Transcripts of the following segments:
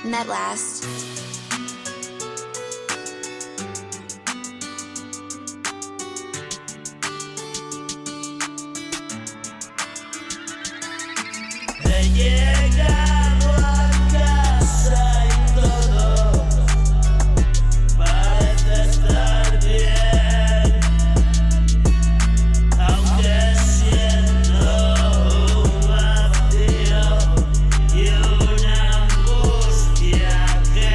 MetLast. He llegado a casa y todo parece estar bien, aunque siento un vacío y una angustia que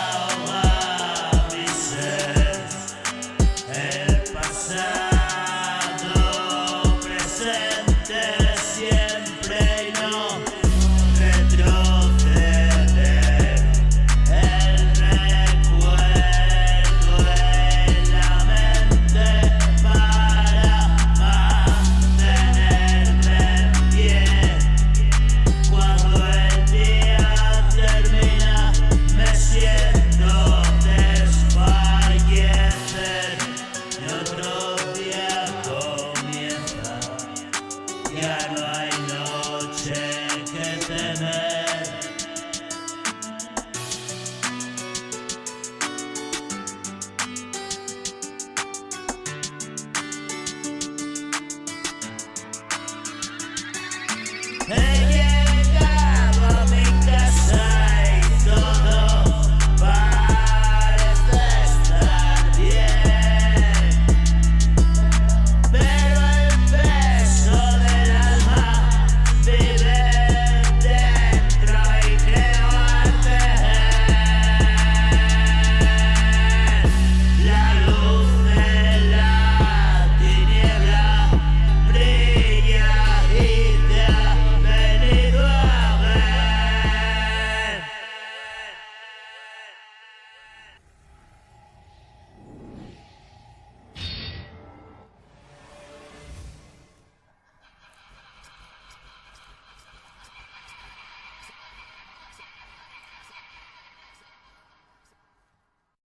ahoga mi ser. El pasado siempre y no retroceder. El recuerdo en la mente para mantenerme en pie. Cuando el día termina me siento desfallecer y otro día comienza. Ya no hay noche que temer. Hey.